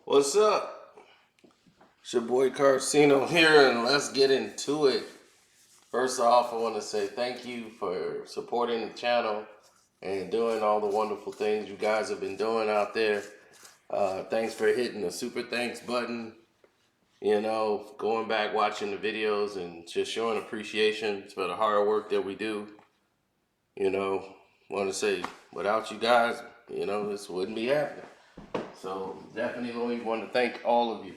What's up? It's your boy Carcino here, and let's get into it. First off, I want to say thank you for supporting the channel and doing all the wonderful things you guys have been doing out there. Thanks for hitting the super thanks button, going back watching the videos and just showing appreciation for the hard work that we do. Want to say without you guys, this wouldn't be happening. So definitely want to thank all of you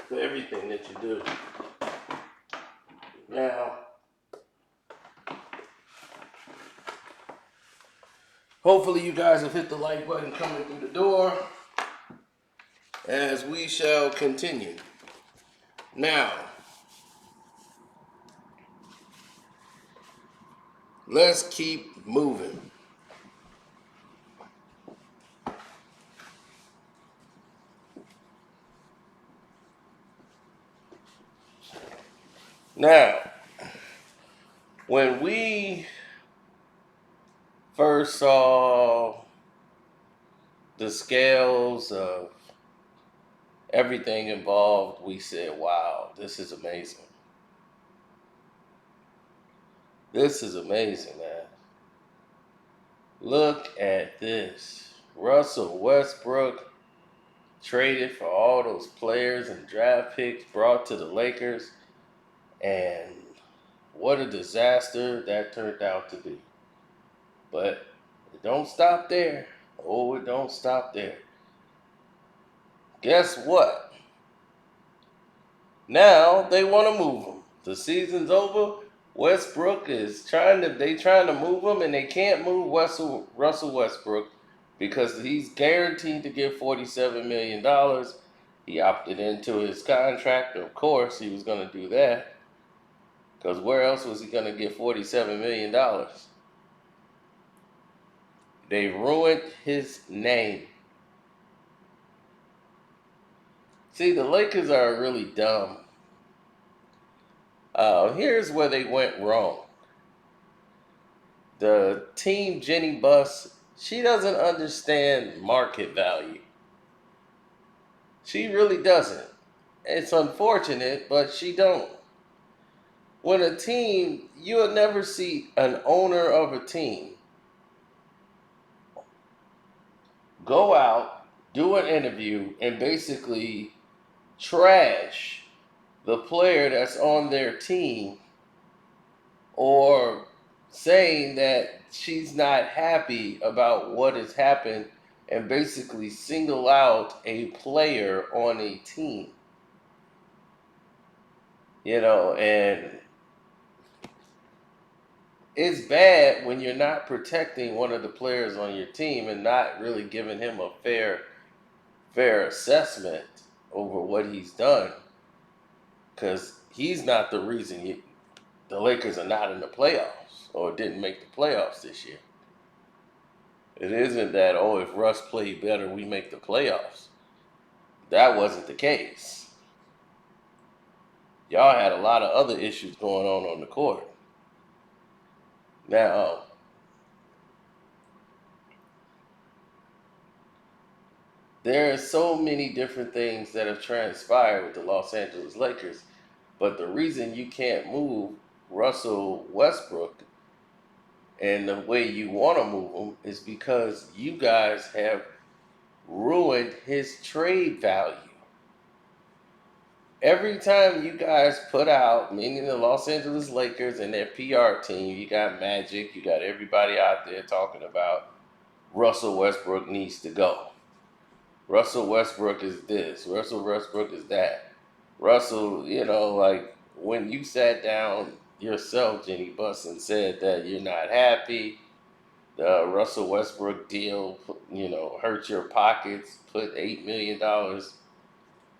for everything that you do. Now, hopefully you guys have hit the like button coming through the door as we shall continue. Now, let's keep moving. Now, when we first saw the scales of everything involved, we said, wow, this is amazing. This is amazing, man. Look at this. Russell Westbrook traded for all those players and draft picks brought to the Lakers, and what a disaster that turned out to be. But it don't stop there. Oh, it don't stop there. Guess what? Now they want to move him. The season's over. Westbrook is trying to move him, and they can't move Russell Westbrook because he's guaranteed to get $47 million. He opted into his contract. Of course, he was going to do that because where else was he going to get $47 million? They ruined his name. See, the Lakers are really dumb. Here's where they went wrong. The team Jenny Buss, she doesn't understand market value. She really doesn't. It's unfortunate, but she don't. When a team, you'll never see an owner of a team go out, do an interview, and basically trash the player that's on their team, or saying that she's not happy about what has happened, and basically single out a player on a team. And it's bad when you're not protecting one of the players on your team and not really giving him a fair assessment over what he's done, because he's not the reason the Lakers are not in the playoffs or didn't make the playoffs this year. It isn't that, oh, if Russ played better, we make the playoffs. That wasn't the case. Y'all had a lot of other issues going on the court. Now, there are so many different things that have transpired with the Los Angeles Lakers, but the reason you can't move Russell Westbrook and the way you want to move him is because you guys have ruined his trade value. Every time you guys put out, meaning the Los Angeles Lakers and their PR team, you got Magic, you got everybody out there talking about Russell Westbrook needs to go. Russell Westbrook is this. Russell Westbrook is that. Russell, like when you sat down yourself, Jenny Buss, and said that you're not happy, the Russell Westbrook deal, hurt your pockets, put $8 million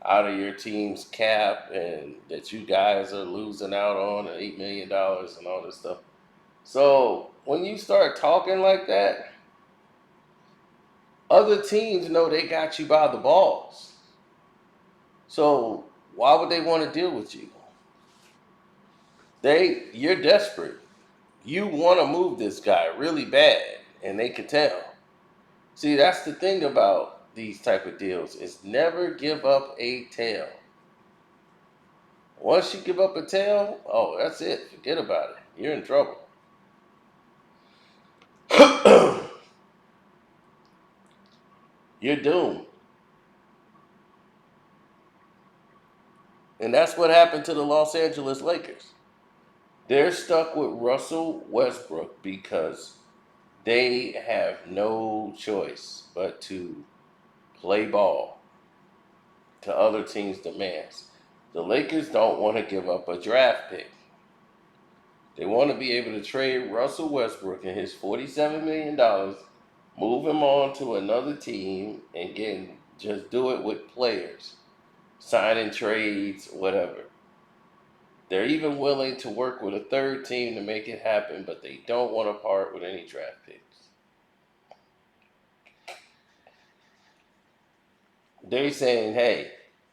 out of your team's cap, and that you guys are losing out on $8 million and all this stuff. So when you start talking like that, other teams know they got you by the balls. So why would they want to deal with you? You're desperate. You want to move this guy really bad, and they can tell. See, that's the thing about these type of deals is never give up a tail. Once you give up a tail, oh, that's it. Forget about it. You're in trouble. You're doomed. And that's what happened to the Los Angeles Lakers. They're stuck with Russell Westbrook because they have no choice but to play ball to other teams' demands. The Lakers don't want to give up a draft pick. They want to be able to trade Russell Westbrook and his $47 million, move him on to another team, and just do it with players, signing trades, whatever. They're even willing to work with a third team to make it happen, but they don't want to part with any draft picks. They're saying, hey,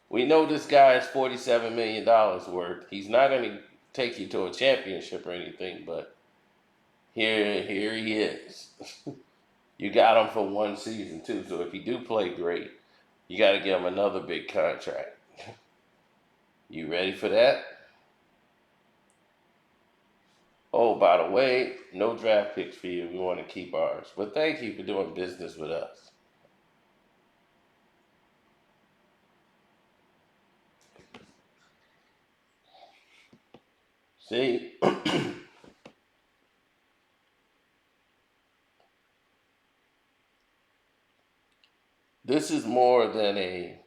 we know this guy is $47 million worth. He's not going to take you to a championship or anything, but here he is. You got him for one season, too, so if he do play great, you got to give him another big contract. You ready for that? Oh, by the way, no draft picks for you. We want to keep ours. But thank you for doing business with us. See, this is more than a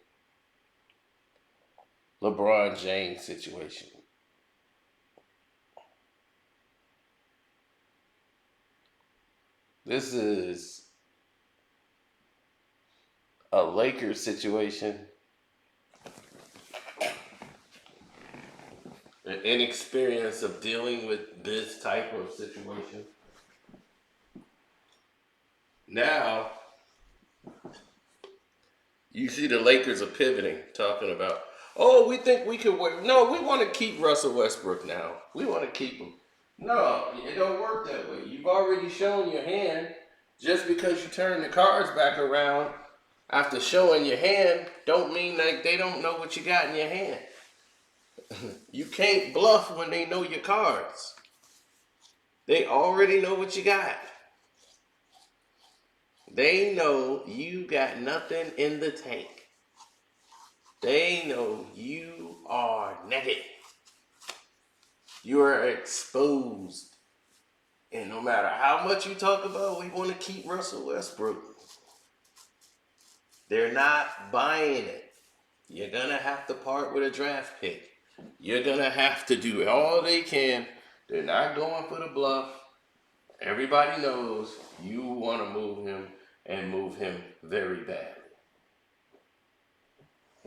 LeBron James situation. This is a Lakers situation. The inexperience of dealing with this type of situation. Now, you see the Lakers are pivoting, talking about, oh, we think we could work. No, we want to keep Russell Westbrook now. We want to keep him. No, it don't work that way. You've already shown your hand. Just because you turn the cards back around after showing your hand, don't mean that they don't know what you got in your hand. You can't bluff when they know your cards. They already know what you got. They know you got nothing in the tank. They know you are naked. You are exposed. And no matter how much you talk about, we want to keep Russell Westbrook, they're not buying it. You're going to have to part with a draft pick. You're going to have to do all they can. They're not going for the bluff. Everybody knows you want to move him and move him very badly.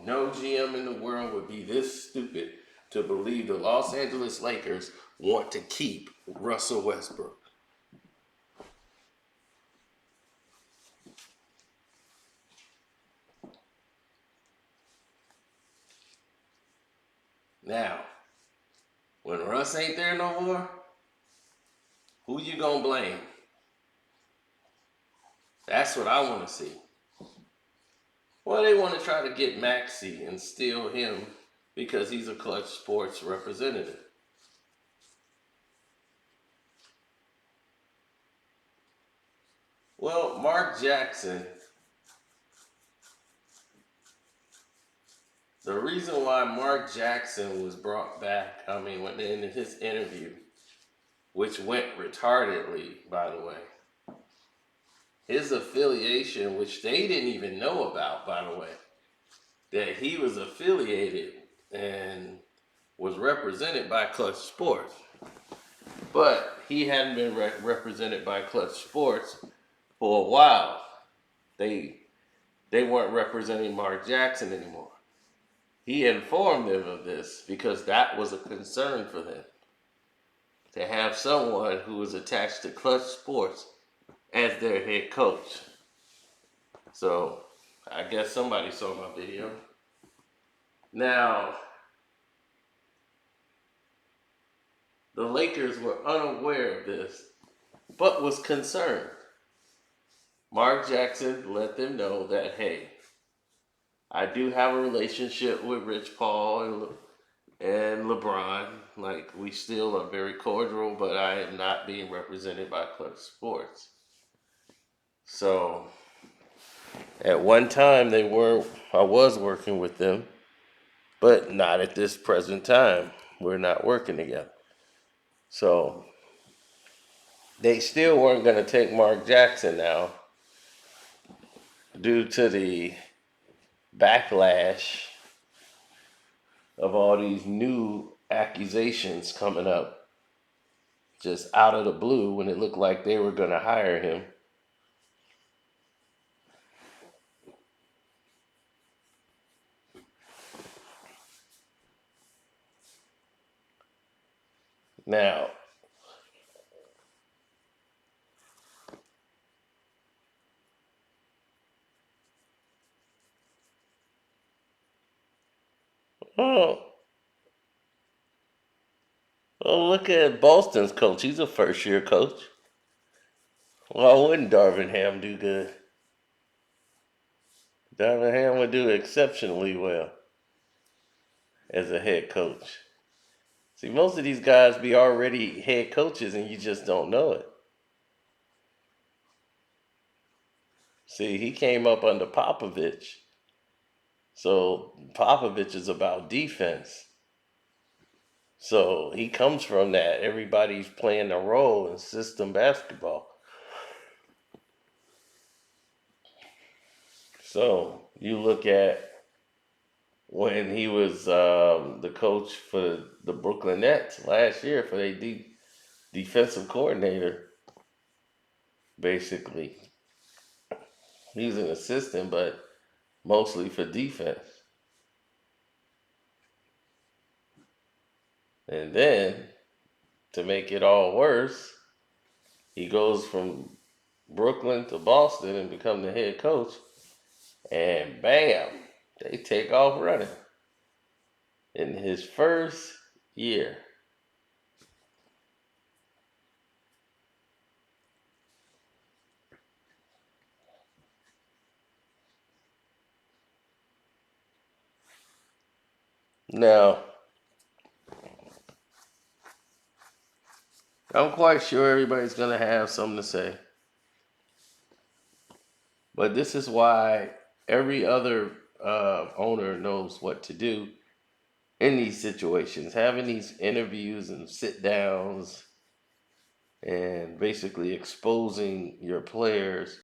No GM in the world would be this stupid to believe the Los Angeles Lakers want to keep Russell Westbrook. Now, when Russ ain't there no more, who you gonna blame? That's what I want to see. Well, they want to try to get Maxey and steal him because he's a Clutch Sports representative. Well, Mark Jackson, the reason why Mark Jackson was brought back, when in his interview, which went retardedly, by the way, his affiliation, which they didn't even know about, by the way, that he was affiliated and was represented by Clutch Sports. But he hadn't been represented by Clutch Sports for a while. They weren't representing Mark Jackson anymore. He informed them of this because that was a concern for them, to have someone who was attached to Clutch Sports as their head coach. So I guess somebody saw my video. Now, the Lakers were unaware of this, but was concerned. Mark Jackson let them know that, hey, I do have a relationship with Rich Paul and LeBron. Like, we still are very cordial, but I am not being represented by Clutch Sports. So at one time I was working with them, but not at this present time. We're not working together. So they still weren't going to take Mark Jackson now due to the backlash of all these new accusations coming up just out of the blue when it looked like they were going to hire him. Now, oh, look at Boston's coach. He's a first year coach. Why wouldn't Darvin Ham do good? Darvin Ham would do exceptionally well as a head coach. See, most of these guys be already head coaches and you just don't know it. See, he came up under Popovich. So Popovich is about defense. So he comes from that. Everybody's playing a role in system basketball. So you look at when he was the coach for the Brooklyn Nets last year for their defensive coordinator, basically. He's an assistant, but mostly for defense. And then, to make it all worse, he goes from Brooklyn to Boston and become the head coach. And bam, they take off running in his first year. Now, I'm quite sure everybody's going to have something to say. But this is why every other owner knows what to do in these situations. Having these interviews and sit downs and basically exposing your players